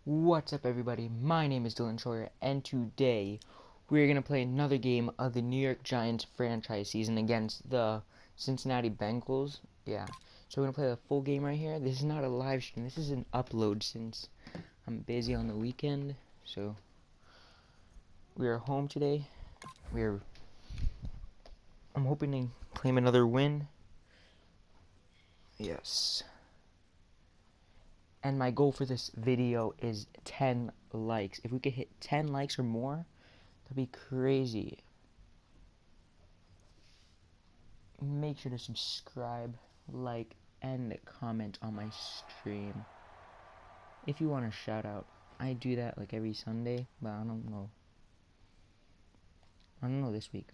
What's up, everybody? My name is Dylan Troyer, and today we're going to play another game of the New York Giants franchise season against the Cincinnati Bengals. Yeah, so we're going to play the full game right here. This is not a live stream. This is an upload since I'm busy on the weekend. So we are home today. I'm hoping to claim another win. Yes. And my goal for this video is 10 likes. If we could hit 10 likes or more, that'd be crazy. Make sure to subscribe, like, and comment on my stream. If you want a shout out, I do that like every Sunday, but I don't know this week.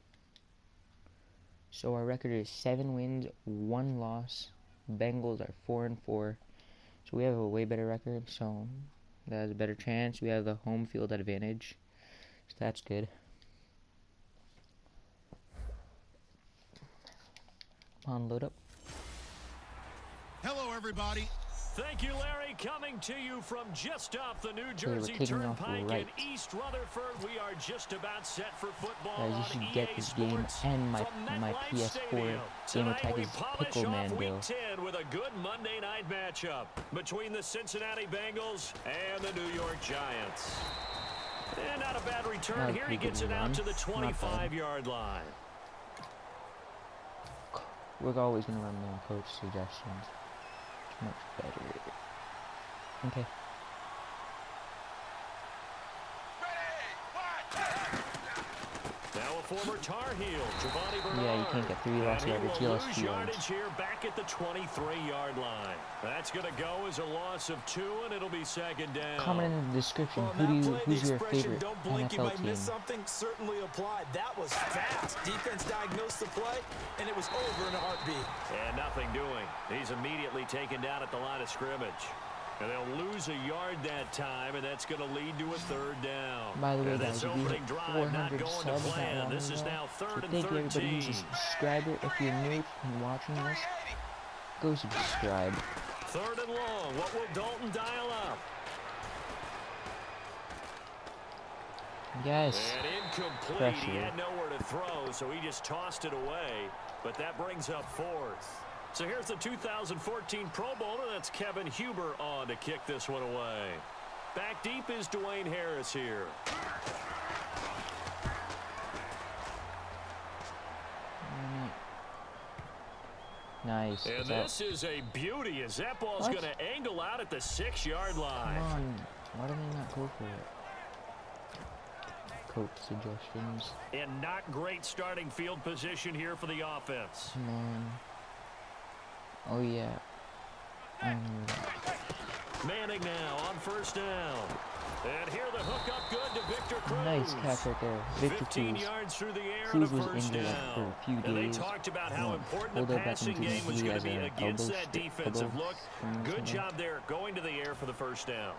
So our record is 7 wins, 1 loss. Bengals are 4-4. So we have a way better record, so that has a better chance. We have the home field advantage, so that's good. Come on, load up. Hello, everybody. Thank you, Larry. Coming to you from just off the New Jersey Turnpike in East Rutherford. We are just about set for football. Guys, you should get this game and my PS4 Gamertag Is PickleManDyl. 10 with a good Monday night matchup between the Cincinnati Bengals and the New York Giants. And not a bad return here. He gets it out to the 25-yard line. We're always going to run more coach suggestions. Much better. Okay. Now a former Tar Heel, Giovanni Bernard. Yeah, you can't get 3 lost yardage. You lost 2 yards. Here back at the 23-yard line. That's going to go as a loss of 2, and it'll be second down. Comment in the description. Who's your favorite don't blink, NFL you might team? miss something. Certainly applied. That was fast. Defense diagnosed the play, and it was over in a heartbeat. And nothing doing. He's immediately taken down at the line of scrimmage. And they'll lose a yard that time, and that's going to lead to a third down. By the way, and guys, this opening drive not 400 going to subs plan. This is now so 3rd and thank you, everybody 13. who's a subscriber. If you're new and watching this, go subscribe. 3rd and long. What will Dalton dial up? Yes. And incomplete. Pressure. He had nowhere to throw, so he just tossed it away. But that brings up 4th. So here's the 2014 Pro Bowler. That's Kevin Huber on to kick this one away. Back deep is Dwayne Harris here. Nice. And this is a beauty as that ball's going to angle out at the 6-yard line. Come on. Why do they not go for it? Coach suggestions. And not great starting field position here for the offense. Come on. Oh, yeah. Manning now on 1st down. And here the hook up good to Victor Cruz. Nice catch right there. Victor 15 Cruz. yards through the air. Cruz and a was first injured down. for a few days. And they talked about how important the passing game was going to be against that defensive look. Good job there going to the air for the first down.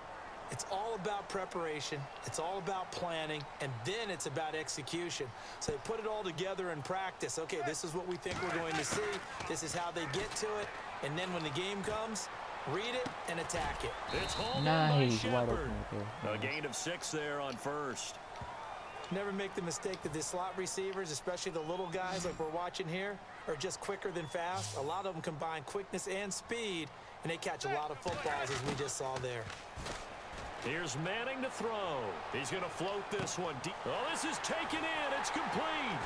It's all about preparation. It's all about planning, and then it's about execution. So they put it all together in practice. Okay, this is what we think we're going to see. This is how they get to it. And then when the game comes, read it and attack it. It's hauled nice. in by Wide Shepard. open right there. A gain of 6 there on 1st. Never make the mistake that the slot receivers, especially the little guys like we're watching here, are just quicker than fast. A lot of them combine quickness and speed, and they catch a lot of footballs, as we just saw there. Here's Manning to throw. He's going to float this one deep. Oh, this is taken in. It's complete.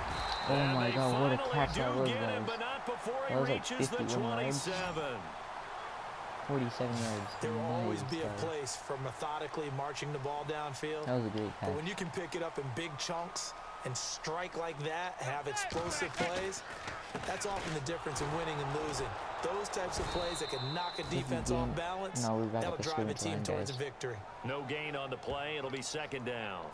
Oh my God, what a catch that was, Get him, guys. but not before he That was like reaches the 51 yards. 27. 47 yards. There will always be a Nice. place for methodically marching the ball downfield. That was a great catch. But when you can pick it up in big chunks and strike like that, have explosive plays, that's often the difference in winning and losing. Those types of plays that can knock a defense off balance, No, that'll drive a team towards a victory. No gain on the play. It'll be second down.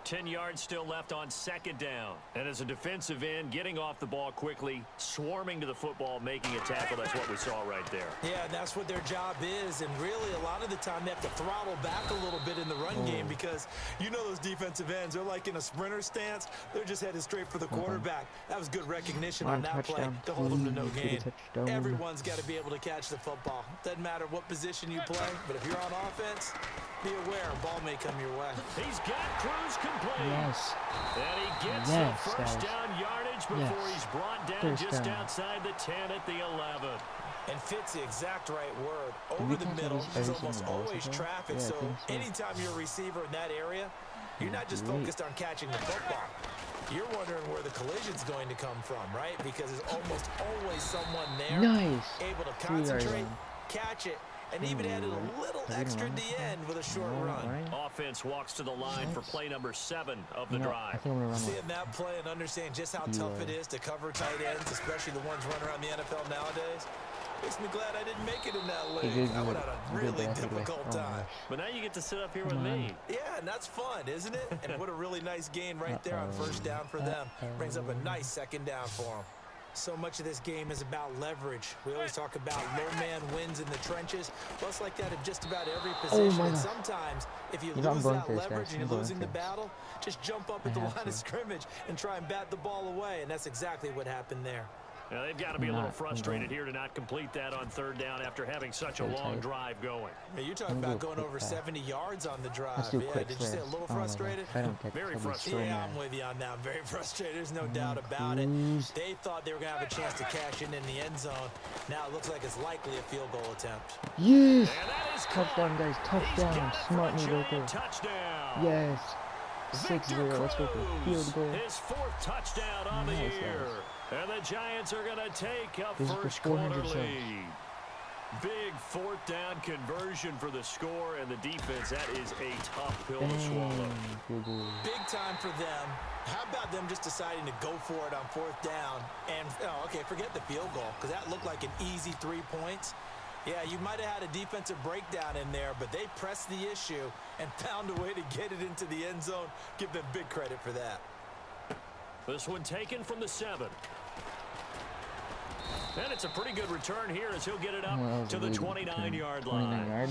10 yards still left on second down. And as a defensive end, getting off the ball quickly, swarming to the football, making a tackle, that's what we saw right there. Yeah, and that's what their job is. And really, a lot of the time, they have to throttle back a little bit in the run game because you know those defensive ends, they're like in a sprinter stance. They're just headed straight for the quarterback. That was good recognition on that play to hold them to no gain. Everyone's got to be able to catch the football. Doesn't matter what position you play, but if you're on offense, be aware, a ball may come your way. He's got Cruz complete. Yes. And he gets the first down yardage before he's brought down just outside the 10 at the 11. And fits the exact right word. Over the middle, there's almost always traffic, so anytime you're a receiver in that area, you're not just focused on catching the football. You're wondering where the collision's going to come from, right? Because there's almost always someone there able to concentrate, catch it, and even added a little extra at the end with a short run. Offense walks to the line for play number 7 of the drive. Seeing that play and understand just how tough it is to cover tight ends, especially the ones running around the NFL nowadays, makes me glad I didn't make it in that league. I would have had a really difficult time. But now you get to sit up here with me. Yeah, and that's fun, isn't it? And what a really nice gain right there on first down for them. Brings up a nice second down for them. So much of this game is about leverage. We always talk about low man wins in the trenches. Well, it's like that in just about every position. And sometimes, if you lose that leverage and you're losing the battle, just jump up at the line of scrimmage and try and bat the ball away. And that's exactly what happened there. Now, they've got to be a little frustrated here to not complete that on third down after having such a long drive going. Yeah, you're talking about going over 70 yards on the drive. Yeah, did you say a little frustrated? Very frustrated. Yeah, I'm with you on that. Very frustrated. There's no doubt about it. They thought they were going to have a chance to cash in the end zone. Now it looks like it's likely a field goal attempt. Yes! Touchdown, guys. Touchdown. Smart move right there. Touchdown. Yes. 6-0. Let's go for field goal. His 4th touchdown on the year. And the Giants are going to take a first quarter lead. Big 4th down conversion for the score and the defense. That is a tough pill to swallow. Big time for them. How about them just deciding to go for it on 4th down? And, okay, forget the field goal because that looked like an easy 3 points. Yeah, you might have had a defensive breakdown in there, but they pressed the issue and found a way to get it into the end zone. Give them big credit for that. This one taken from the 7. And it's a pretty good return here as he'll get it up to the 29-yard line.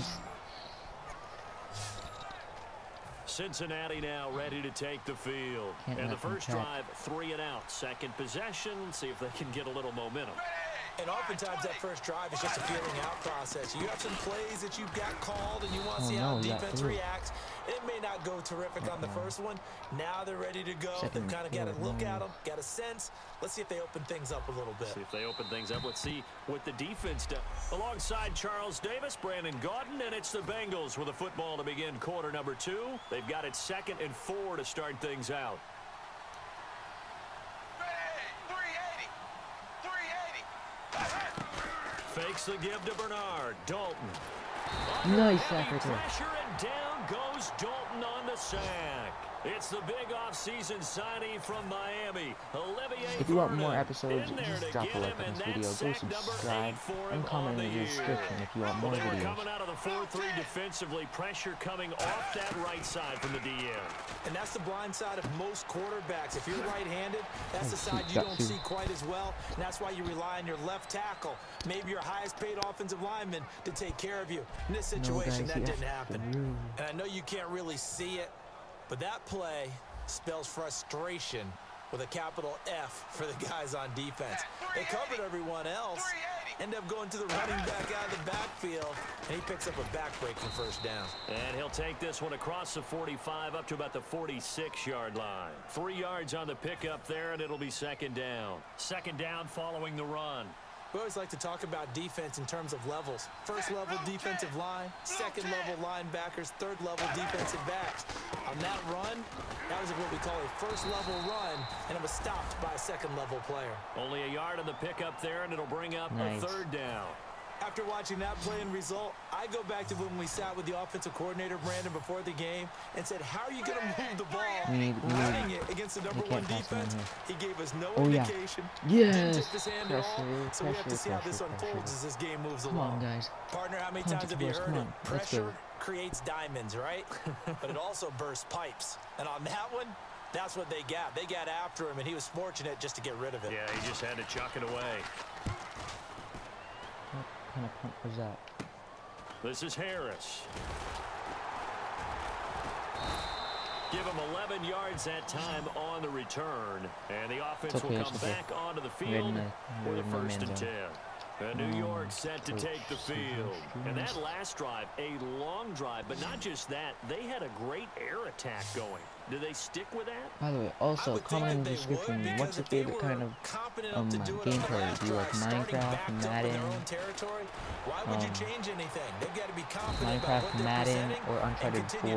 Cincinnati now ready to take the field. And the first drive, 3 and out. Second possession, see if they can get a little momentum. And oftentimes that first drive is just a feeling out process. You have some plays that you've got called and you want to see how defense reacts. It may not go terrific on the first one. Now they're ready to go. They've kind of got a look at them, got a sense. Let's see if they open things up a little bit. See if they open things up. Let's see what the defense does. Alongside Charles Davis, Brandon Gaudin, and it's the Bengals with a football to begin quarter number 2. They've got it 2nd and 4 to start things out. Fakes the give to Bernard. Dalton. Nice sack right there. Pressure and down goes Dalton on the sack. It's the big off-season signing from Miami, Olivier. If you want more episodes, just drop a like on this video. Go subscribe and comment in the description if you want more videos. Coming out of the 4-3 defensively, pressure coming off that right side from the DN. And that's the blind side of most quarterbacks. If you're right-handed, that's the side you don't see quite as well. And that's why you rely on your left tackle, maybe your highest-paid offensive lineman, to take care of you. In this situation, that didn't happen. And I know you can't really see it, but that play spells frustration with a capital F for the guys on defense. They covered everyone else, end up going to the running back out of the backfield, and he picks up a back-breaking first down. And he'll take this one across the 45 up to about the 46-yard line. 3 yards on the pickup there, and it'll be 2nd down. 2nd down following the run. We always like to talk about defense in terms of levels. First level defensive line, second level linebackers, third level defensive backs. On that run, that was what we call a first level run, and it was stopped by a second level player. Only a yard on the pickup there, and it'll bring up a 3rd down. After watching that play and result, I go back to when we sat with the offensive coordinator, Brandon, before the game and said, how are you going to move the ball running it against the number one defense? He gave us no indication. Didn't tip his hand at all. So we have to see how this unfolds as this game moves along. Come on, guys. Partner, how many times have you heard it? Pressure creates diamonds, right? But it also bursts pipes. And on that one, that's what they got. They got after him, and he was fortunate just to get rid of it. Yeah, he just had to chuck it away. What kind of punt was that? This is Harris. Give him 11 yards that time on the return. And the offense will come back onto the field with a 1st and 10. New York set to take the field. And that last drive, a long drive, but not just that, they had a great air attack going. Do they stick with that? By the way, also, comment in the description, what's your favorite kind of gameplay? Do you like Minecraft, Madden, Why would you change anything? They've got to be confident Minecraft, Madden, or Uncharted 4?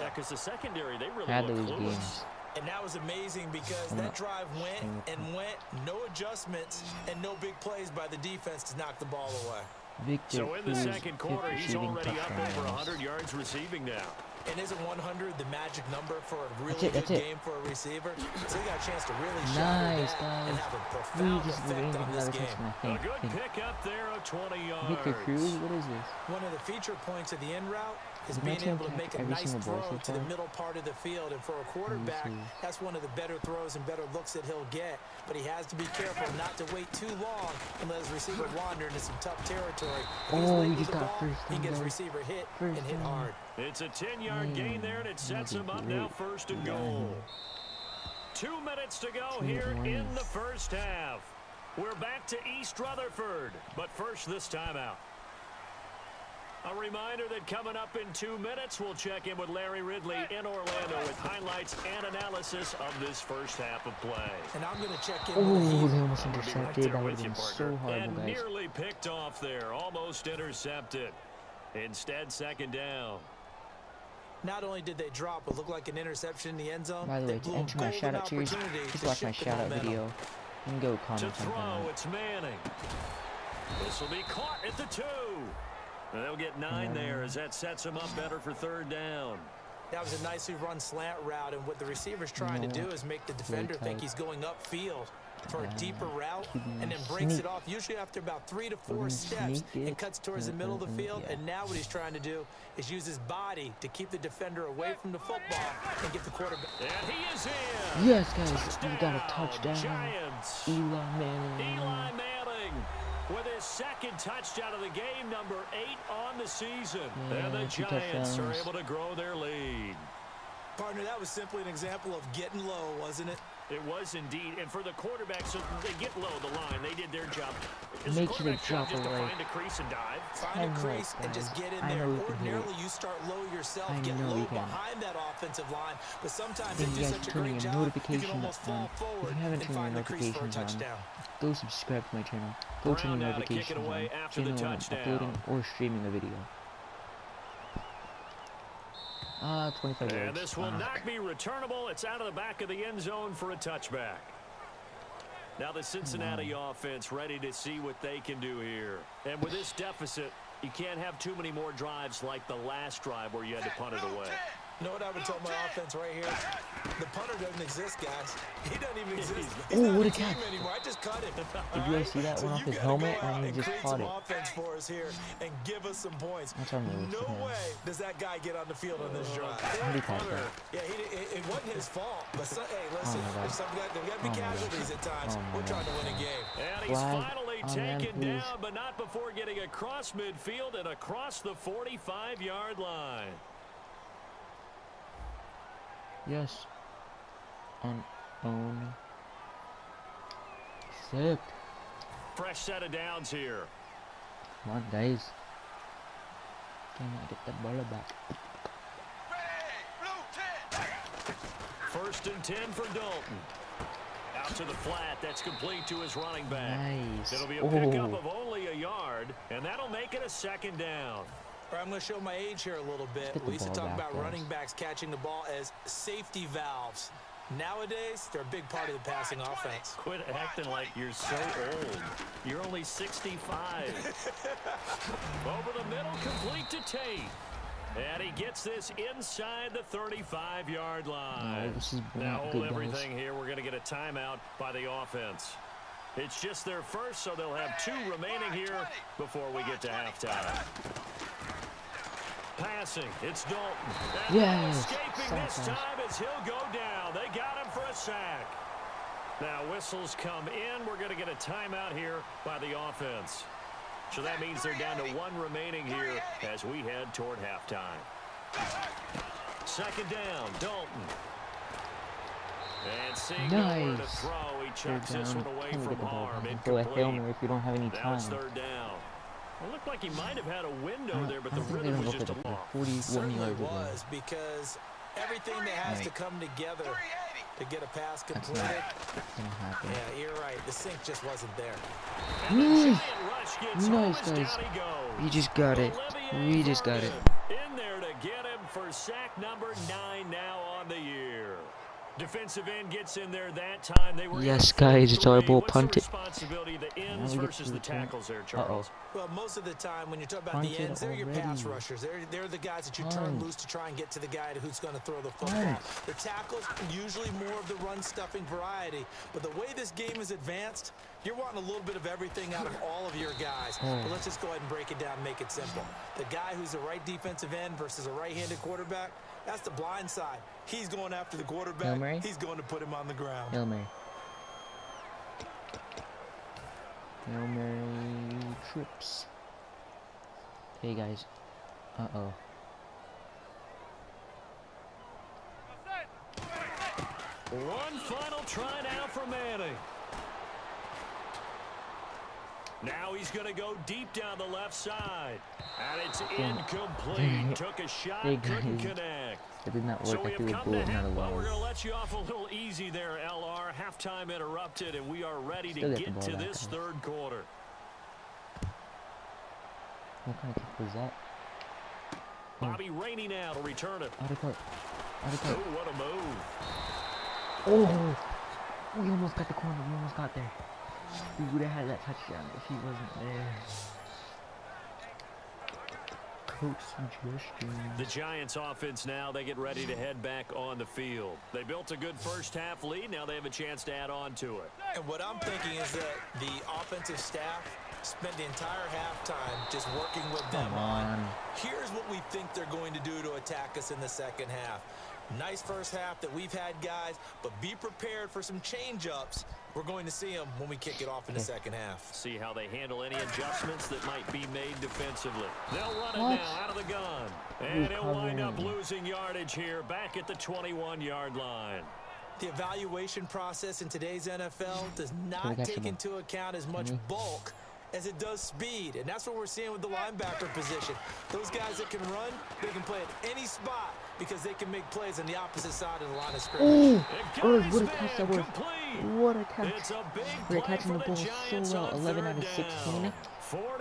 Yeah, because the secondary, they really had look those close. games. And that was amazing because that drive went and went, no adjustments, and no big plays by the defense to knock the ball away. So in the second quarter, he's already up over 100 yards receiving now. And isn't 100 the magic number for a really good game for a receiver? So he got a chance to really shine and have a profound effect on this game. A good pick up there of 20 yards. Victor Cruz, what is this? One of the feature points of the in route is being able to make a nice throw to the middle part of the field. And for a quarterback, that's one of the better throws and better looks that he'll get. But he has to be careful not to wait too long and let his receiver wander into some tough territory. Oh, he just got first. He gets receiver hit and hit hard. It's a 10-yard gain there, and it sets him up now 1st and goal. 2 minutes to go here in the first half. We're back to East Rutherford, but first this timeout. A reminder that coming up in 2 minutes, we'll check in with Larry Ridley in Orlando with highlights and analysis of this first half of play. And I'm going to check in with they almost intercepted. That would have been so horrible, and guys. Nearly picked off there, almost intercepted. Instead, 2nd down. Not only did they drop, it looked like an interception in the end zone. By the way, to enter my shout-out series, please watch my shout-out video and go comment to throw, it's Manning. This will be caught at the 2. And they'll get 9 there as that sets them up better for 3rd down. That was a nicely run slant route, and what the receiver's trying to do is make the defender think he's going upfield for a deeper route, and then breaks it off, usually after about 3 to 4 steps, and cuts towards the middle of the field. And now what he's trying to do is use his body to keep the defender away from the football and get the quarterback. And he is in. Yes, guys, we got a touchdown. Giants. Eli Manning. Eli Manning with his 2nd touchdown of the game, number 8 on the season. And the Giants are able to grow their lead. Partner, that was simply an example of getting low, wasn't it? It was indeed, and for the quarterback, so they get low the line. They did their job. Make sure they drop just away. to find a crease and dive. Find a crease and just get in there. Ordinarily, you start low yourself, get low behind that offensive line, but sometimes they do such a great job, you can almost fall forward and find the crease for a touchdown. Go subscribe to my channel. Go turn your notifications on. So you know when I'm uploading or streaming a video. 25 yards. And this will not be returnable. It's out of the back of the end zone for a touchback. Now the Cincinnati offense ready to see what they can do here. And with this deficit, you can't have too many more drives like the last drive where you had to punt it away. You know what I would tell my offense right here? The punter doesn't exist, guys. He doesn't even exist. Oh, what a catch. Anymore. I just cut him. Did you guys see that one off his helmet? And he just caught it. Offense for us here and give us some points. No way does that guy get on the field on this drive. Yeah, it wasn't his fault. But hey, listen, there got to be casualties at times. We're trying to win a game. And he's finally taken down, but not before getting across midfield and across the 45-yard line. Yes. Own. Sick. Fresh set of downs here. Come on, guys. Can I get the ball back? 1st and 10 for Dalton. Out to the flat. That's complete to his running back. Nice. It'll be a pickup of only a yard, and that'll make it a 2nd down. I'm going to show my age here a little bit. We used to talk about running backs catching the ball as safety valves. Nowadays, they're a big part of the passing offense. Quit acting like you're so old. You're only 65. Over the middle, complete to Tate. And he gets this inside the 35-yard line. No, this is now not hold good, everything guys. here. We're going to get a timeout by the offense. It's just their first, so they'll have 2 remaining here before we get to halftime. Passing, it's Dalton. And yes, escaping this time as he'll go down. They got him for a sack. Now whistles come in. We're going to get a timeout here by the offense. So that means they're down to 1 remaining here as we head toward halftime. Second down, Dalton. And seeing nowhere to throw, he chucks this one away from harm. Go a Hail Mary if you don't have any Now time. it's third down. It looked like he might have had a window there, but I the think rhythm they was look just at off. 41 Certainly yards away. was, because everything that has to come together to get a pass completed. Gonna happen. Yeah, you're right. The sink just wasn't there. Nice, guys. We just got it. We just got it. In there to get him for sack number 9 now on the year. Defensive end gets in there that time. They were Yes, guys, it's our ball punted. Responsibility the ends versus the tackles there, Charles. Well, most of the time when you talk about the ends, they're your pass rushers. They're the guys that you turn loose to try and get to the guy who's going to throw the football. The tackles, usually more of the run-stuffing variety. But the way this game is advanced, you're wanting a little bit of everything out of all of your guys. But let's just go ahead and break it down and make it simple. The guy who's the right defensive end versus a right-handed quarterback, that's the blind side. He's going after the quarterback. He's going to put him on the ground. Hail Mary. Hail Mary trips. Hey guys. Uh-oh. One final try now for Manning. Now he's going to go deep down the left side. And it's incomplete. Took a shot, couldn't connect. It did not work. So we I threw a have come bullet, to not a well, we're line. going to let you off a little easy there, LR. Halftime interrupted, and we are ready to get to this third quarter. What kind of kick was that? Bobby Rainey now to return it. Out of cut. Out of cut. Oh, what a move. Oh! We almost got the corner. We almost got there. We would have had that touchdown if he wasn't there. Coach suggestion. The Giants offense now, they get ready to head back on the field. They built a good first half lead. Now they have a chance to add on to it. And what I'm thinking is that the offensive staff spent the entire halftime just working with them on. Here's what we think they're going to do to attack us in the second half. Nice first half that we've had, guys, but be prepared for some change-ups. We're going to see them when we kick it off in the second half. See how they handle any adjustments that might be made defensively. They'll run it now out of the gun. And he'll wind up losing yardage here back at the 21-yard line. The evaluation process in today's NFL does not take into account as much bulk as it does speed, and that's what we're seeing with the linebacker position. Those guys that can run, they can play at any spot because they can make plays on the opposite side of the line of scrimmage. Oh, what a catch that was. What a catch. It's a big We're play catching the ball so well. 11 out of 16.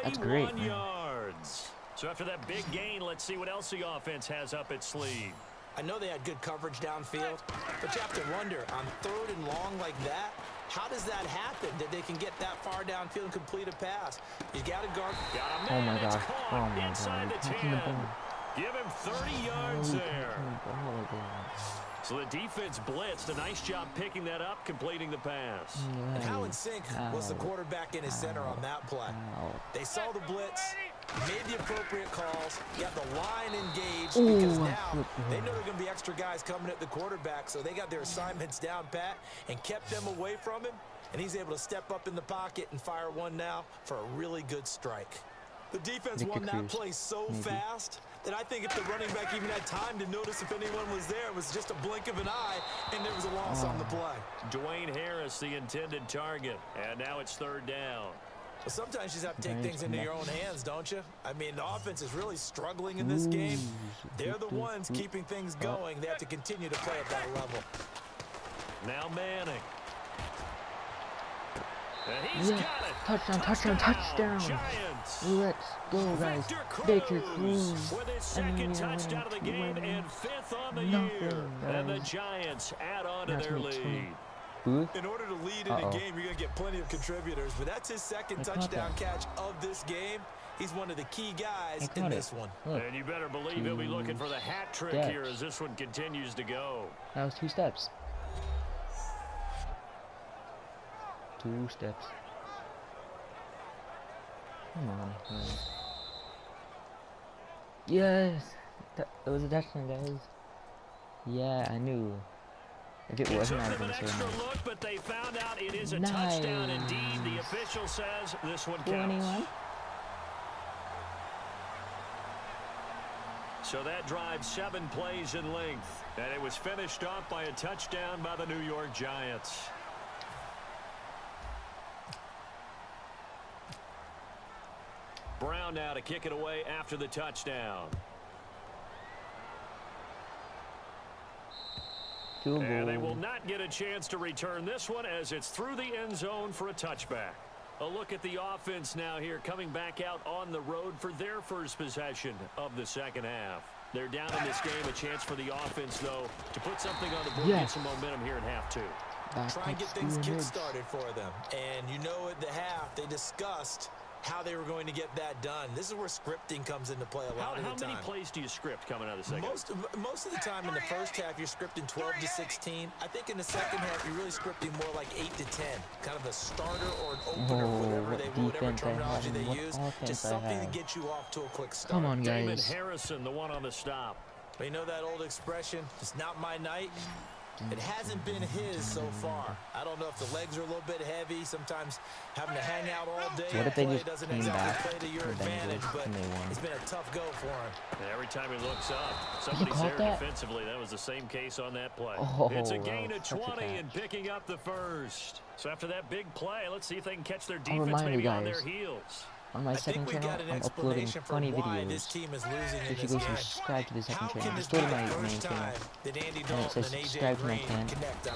That's great, man. Yards. So after that big gain, let's see what else the offense has up its sleeve. I know they had good coverage downfield, but you have to wonder, on 3rd and long like that, how does that happen that they can get that far downfield and complete a pass? You got to guard. Oh my gosh. Oh my god. Inside the 10. Give him 30 yards there. So the defense blitzed. A nice job picking that up, completing the pass. And how in sync was the quarterback in his center on that play? They saw the blitz, made the appropriate calls, got the line engaged because now they know there are going to be extra guys coming at the quarterback, so they got their assignments down pat and kept them away from him, and he's able to step up in the pocket and fire one now for a really good strike. The defense won that play so fast that I think if the running back even had time to notice if anyone was there, it was just a blink of an eye, and there was a loss on the play. Dwayne Harris, the intended target, and now it's 3rd down. Well, sometimes you just have to take things into your own hands, don't you? I mean, the offense is really struggling in this game. They're the ones keeping things going. They have to continue to play at that level. Now Manning. And he's got it. Touchdown, touchdown, touchdown. Giants. Let's go, guys. Baker Cruz. with his And second we are touchdown of the game winning and 5th on the 2-0. year. And the Guys. Giants add on to That's their me, lead. Booth. In order to lead in a game, you're going to get plenty of contributors, but that's his second touchdown catch of this game. He's one of the key guys in this one. Look. And you better believe he'll be looking for the hat trick here as this one continues to go. That was 2 steps. 2 steps. Come on, guys. Yes! That was a touchdown, guys. Yeah, I knew. If it wasn't, I was going to say extra no. look, but they found out it is a touchdown indeed. The official says this one counts. 21. So that drive 7 plays in length, and it was finished off by a touchdown by the New York Giants. Brown now to kick it away after the touchdown. And they will not get a chance to return this one as it's through the end zone for a touchback. A look at the offense now here, coming back out on the road for their first possession of the second half. They're down in this game. A chance for the offense, though, to put something on the board, get some momentum here in half 2. Try and get things kick-started for them. And you know at the half, they discussed how they were going to get that done. This is where scripting comes into play a lot of the time. How many plays do you script coming out of the second? Most of the time in the first half, you're scripting 12 to 16. I think in the second half, you're really scripting more like 8 to 10. Kind of a starter or an opener, whatever terminology they use. Just something to get you off to a quick start. Come on, guys. Damon Harrison, the one on the stop. You know that old expression, it's not my night? It hasn't been his so far. I don't know if the legs are a little bit heavy. Sometimes having to hang out all day what if they just doesn't came back play to your advantage, but and they won? it's been a tough go for him. And every time he looks up, somebody's there defensively. That was the same case on that play. It's a gain of 20 and picking up the first. So after that big play, let's see if they can catch their defense maybe on their heels. On my second channel, I'm uploading funny videos. So if you go subscribe to the second channel, just go to my main channel, and it says subscribe to my channel.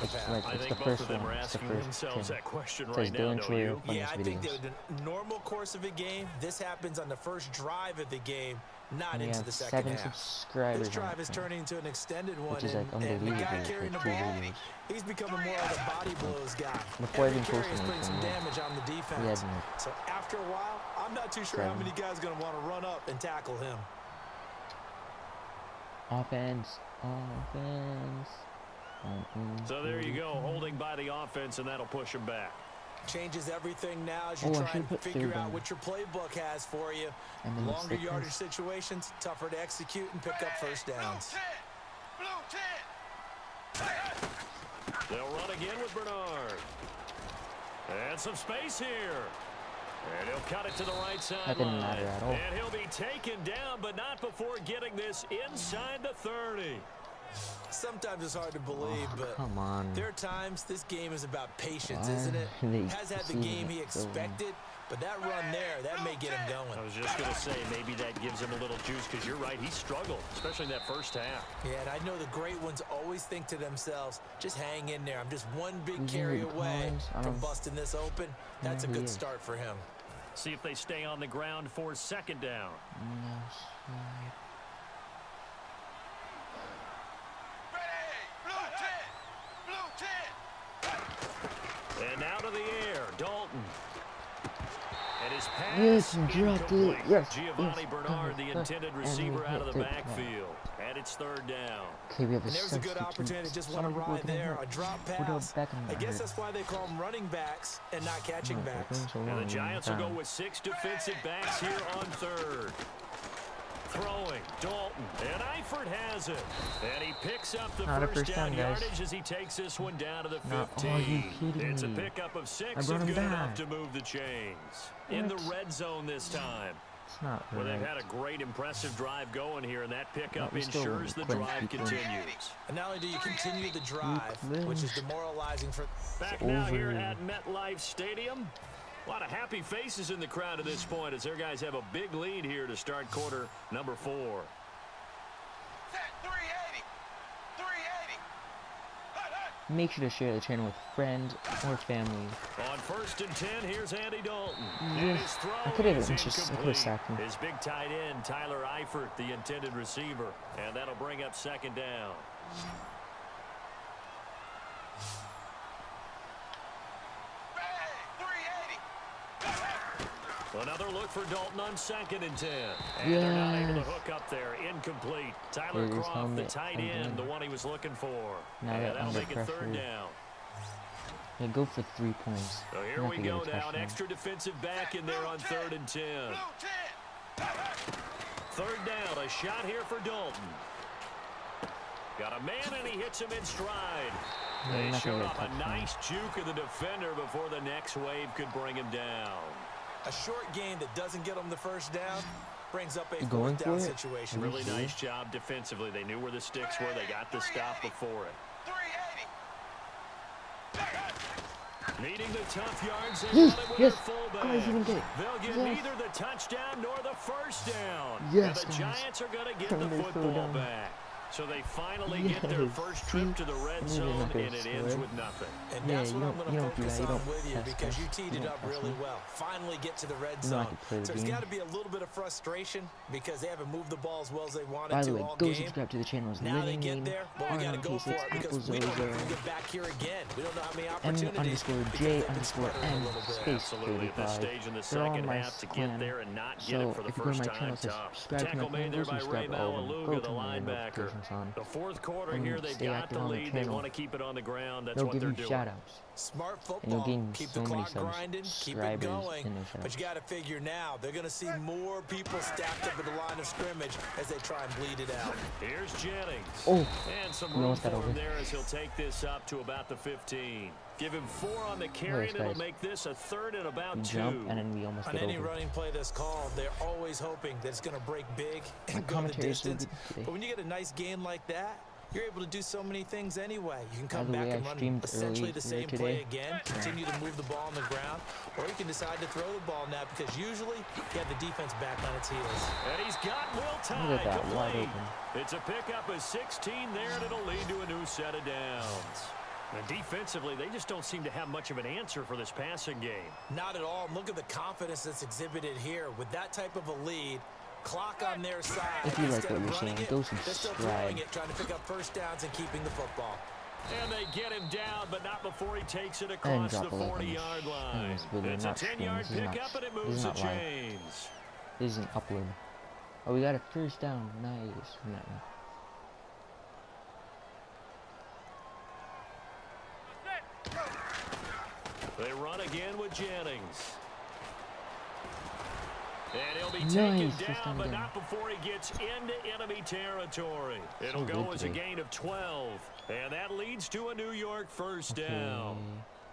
It's the first one. It's the first channel. It says Dylan Troyer funniest I think videos. the normal course of a game, this happens on the first drive of the game, not We into have the second 7 half. subscribers. This drive is turning into an extended one, which is like and the guy unbelievable. carrying the Like 2 ball, videos. he's becoming more of a body blows guy. Before I Every even carry posted is putting some anything, damage on the We defense. had So after a while, I'm not too sure how many guys are going to want to run up and tackle him. Offense. So there you go, holding by the offense, and that'll push him back. Changes everything now as you try and figure out what your playbook has for you. Longer yardage situations, tougher to execute and pick up first downs. They'll run again with Bernard. And some space here. And he'll cut it to the right That didn't matter sideline. at all. And he'll be taken down, but not before getting this inside the 30. Sometimes it's hard to believe, but come on. there are times this game is about patience, isn't it? Has had the game he expected, but that run there, that may get him going. I was just going to say, maybe that gives him a little juice, because you're right, he struggled, especially in that first half. Yeah, and I know the great ones always think to themselves, just hang in there. I'm just one big carry away from busting this open. That's a good start for him. See if they stay on the ground for second down. And out of the air, Dalton. And his pass incomplete. Giovanni Bernard, the intended receiver, out of the backfield. And it's third down. Okay, we have a And there's a good opportunity to just want to ride there. A drop pass. I guess that's why they call them running backs and not catching backs. And the Giants will go with 6 defensive backs here on third. Throwing, Dalton, and Eifert has it. And he picks up the first down yardage as he takes this one down to the 15. It's a pickup of 6 and good enough to move the chains. In the red zone this time. Well, they've had a great, impressive drive going here, and that pickup ensures the drive continues. And not only do you continue the drive, which is demoralizing for... Back now here at MetLife Stadium. A lot of happy faces in the crowd at this point as their guys have a big lead here to start quarter number 4. Make sure to share the channel with friends or family. On 1st and 10, here's Andy Dalton. Yes. And his throw I could have is incomplete. sacked him. His big tight end, Tyler Eifert, the intended receiver. And that'll bring up 2nd down. Another look for Dalton on 2nd and 10. And they're not able to hook up there. Incomplete. Tyler Croft, the tight end, the one he was looking for. Now and that'll make it pressure. 3rd down. Yeah, go for 3 points. So here we go now. An extra defensive back in there on 3rd and 10. 3rd down. A shot here for Dalton. Got a man, and he hits him in stride. They showed off a nice juke of the defender before the next wave could bring him down. A short game that doesn't get them the 1st down brings up a 4th down situation. Really nice job defensively. They knew where the sticks were. They got the stop before it. Needing the tough yards, they got it with their fullback. They'll get neither the touchdown nor the 1st down. And the Giants are going to get the football back. So they finally get their first trip to the red zone, and it ends with nothing. And that's what I'm going to focus on with you, because you teed it up really well. Finally get to the red zone. So there's got to be a little bit of frustration because they haven't moved the ball as well as they wanted to all game. Go subscribe to the channel. Now they get there, but we got to go for it because we don't know if we get back here again. We don't know how many opportunities. M_J_M space Absolutely, at this stage in the second half to get there and not get it for the first time. Tackle made there by Ray Malaluga, the linebacker. The 4th quarter here, they've got the lead. They want to keep it on the ground. That's what they're doing. Shout-outs. Smart football. Keep the clock grinding, keep it going. But you got to figure now, they're going to see more people stacked up at the line of scrimmage as they try and bleed it out. Here's Jennings. Oh, and some room for him there as he'll take this up to about the 15. Give him 4 on the carry, and it'll make this a 3rd and about 2. Jump, and then we almost on any running play that's called, they're always hoping that it's going to break big and go the distance. But when you get a nice game like that, you're able to do so many things anyway. You can come back and run essentially the same play again, continue to move the ball on the ground, or you can decide to throw the ball now because usually you have the defense back on its heels. And he's got Will Tye complete. It's a pickup of 16 there, and it'll lead to a new set of downs. And defensively, they just don't seem to have much of an answer for this passing game. Not at all. Look at the confidence that's exhibited here. With that type of a lead, clock on their side. If you like what you're saying, go subscribe. Trying to pick up 1st downs and keeping the football. And they get him down, but not before he takes it across the 40-yard line. It's a 10-yard pickup, and it moves the chains. This is an upload. Oh, we got a 1st down. Nice. They run again with Jennings. And he'll be taken down, but not before he gets into enemy territory. It'll go as a gain of 12. And that leads to a New York 1st down.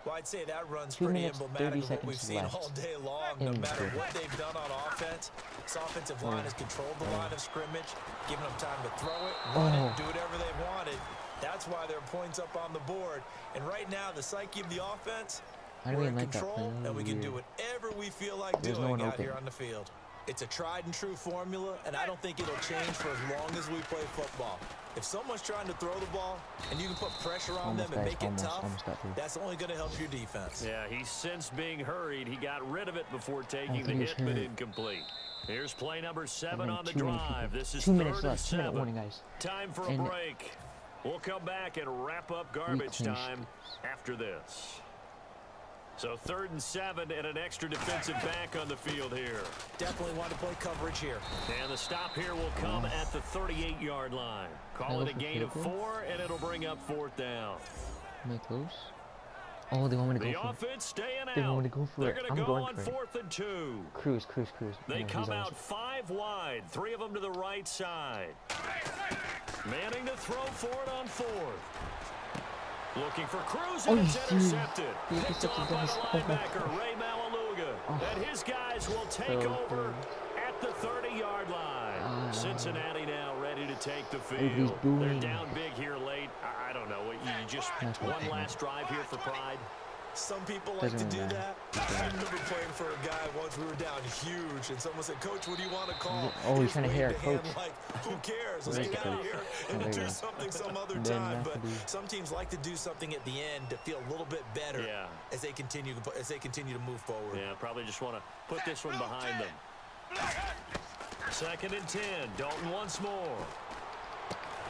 Well, I'd say that run's pretty emblematic of what we've seen all day long. No matter what they've done on offense, this offensive line has controlled the line of scrimmage, given them time to throw it, run it, do whatever they wanted. That's why there are points up on the board. And right now, the psyche of the offense, we're in control, and we can do whatever we feel like doing out here on the field. It's a tried and true formula, and I don't think it'll change for as long as we play football. If someone's trying to throw the ball and you can put pressure on them and make it tough, that's only going to help your defense. Yeah, he's since being hurried. He got rid of it before taking the hit, but incomplete. Here's play number 7 on the drive. This is 3rd and 7. Time for a break. We'll come back and wrap up garbage time after this. So 3rd and 7 and an extra defensive back on the field here. Definitely want to play coverage here. And the stop here will come at the 38-yard line. Call it a gain of 4, and it'll bring up 4th down. Am I close? Oh, they want me to go for it. The offense staying out. They want me to go for They're it. going to go on 4th and 2. Cruise. They come out 5 wide, 3 of them to the right side. Manning to throw for it on 4th. Looking for Cruz, and it's intercepted. Picked off by the linebacker, Ray Malaluga. And his guys will take over at the 30-yard line. Cincinnati now ready to take the field. They're down big here late. I don't know. You just one last drive here for pride. Some people like Doesn't to really do matter. that. I remember playing for a guy once. We were down huge, and someone said, "Coach, what do you want to call?" Oh, he's He trying to just hit our waved a hand coach. like, who cares? Let's Where's get out of coach? here Oh, and there do he is. something some other Then time. But nothing. some teams like to do something at the end to feel a little bit better as they continue to move forward. Yeah, probably just want to put this one behind them. 2nd and 10. Dalton once more.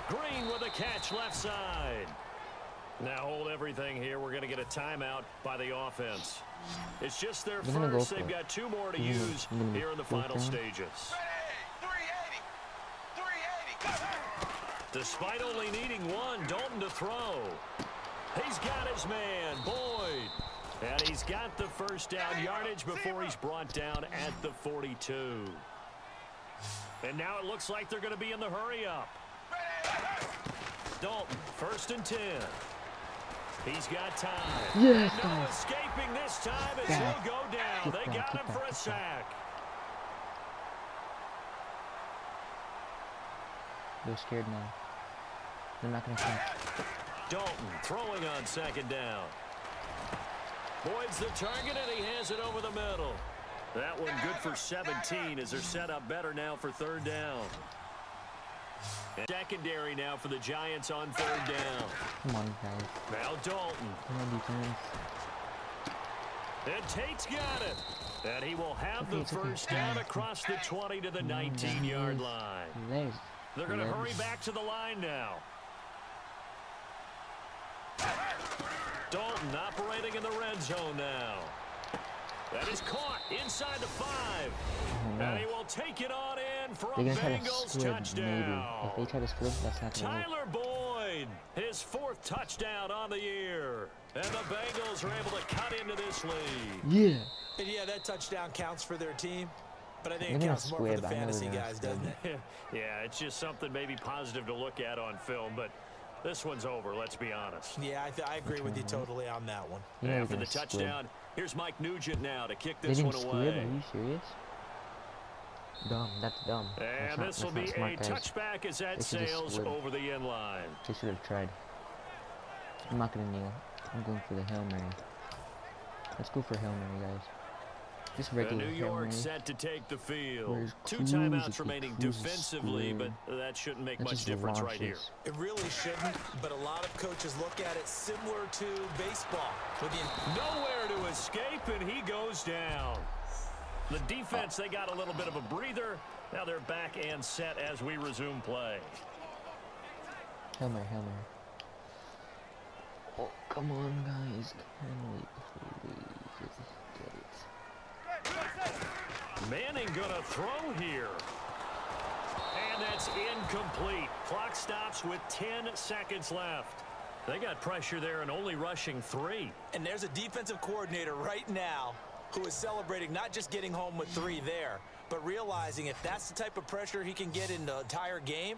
Green with a catch left side. Now hold everything here. We're going to get a timeout by the offense. It's just their first. They've got 2 more to use here in the final stages. Despite only needing 1, Dalton to throw. He's got his man, Boyd. And he's got the first down yardage before he's brought down at the 42. And now it looks like they're going to be in the hurry-up. Dalton, 1st and 10. He's got time. Yes, No escaping this time as he'll go down. They got him for a sack. They're scared now. They're not going to catch. Dalton throwing on 2nd down. Boyd's the target, and he has it over the middle. That one good for 17 as they're set up better now for 3rd down. And secondary now for the Giants on 3rd down. Come on, guys. Now Dalton. Come on, defense. And Tate's got it. And he will have the first down across the 20 to the 19-yard line. They're going to hurry back to the line now. Dalton operating in the red zone now. That is caught inside the 5. And he will take it on in for a Bengals touchdown. If they try to split, that's not going to Tyler Boyd, his 4th touchdown on the year. And the Bengals are able to cut into this lead. Yeah. And yeah, that touchdown counts for their team. But I think it counts more for the fantasy guys, doesn't it? Yeah, it's just something maybe positive to look at on film, but this one's over, let's be honest. Yeah, I agree with you totally on that one. After the touchdown, here's Mike Nugent now to kick this one away. Are you serious? Dumb. That's dumb. And this will be a touchback as that sails over the end line. They should have tried. I'm not going to kneel. I'm going for the Hail Mary. Let's go for Hail Mary, guys. Just regular New Hail York Mary. set to take the field. 2 timeouts remaining defensively, but that shouldn't make much difference right here. It really shouldn't, but a lot of coaches look at it similar to baseball. Nowhere to escape, and he goes down. The defense, they got a little bit of a breather. Now they're back and set as we resume play. Hail Mary, Hail Mary. Oh, come on, guys. Can we please get it? Manning gonna throw here. And that's incomplete. Clock stops with 10 seconds left. They got pressure there and only rushing 3. And there's a defensive coordinator right now who is celebrating not just getting home with 3 there, but realizing if that's the type of pressure he can get in the entire game,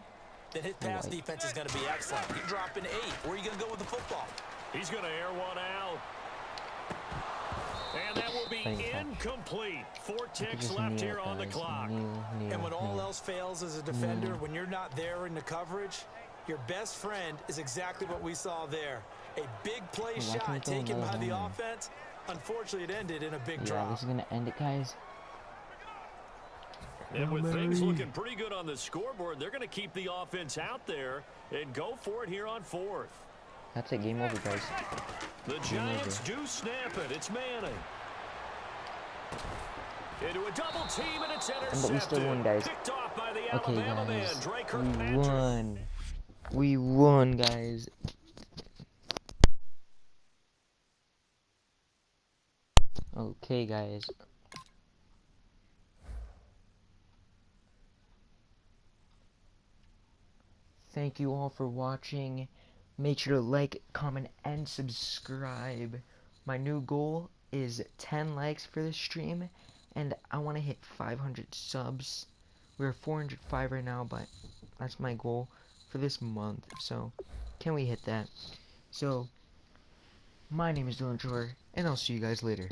then his pass defense is going to be excellent. You're dropping 8. Where are you going to go with the football? He's going to air one out. And that will be incomplete. 4 ticks left here on the clock. And when all else fails as a defender, when you're not there in the coverage, your best friend is exactly what we saw there. A big play shot taken by the offense. Unfortunately, it ended in a big drop. This is going to end it, guys. And with things looking pretty good on the scoreboard, they're going to keep the offense out there and go for it here on 4th. That's it. Game over, guys. The Giants do snap it. It's Manning. Into a double team, and it's intercepted. But we still won, guys. Picked off by the Alabama man, Drake Kirkpatrick. We won. We won, guys. Okay, guys. Thank you all for watching. Make sure to like, comment, and subscribe. My new goal is 10 likes for this stream, and I want to hit 500 subs. We're 405 right now, but that's my goal for this month. So, can we hit that? So, my name is TylerJB, and I'll see you guys later.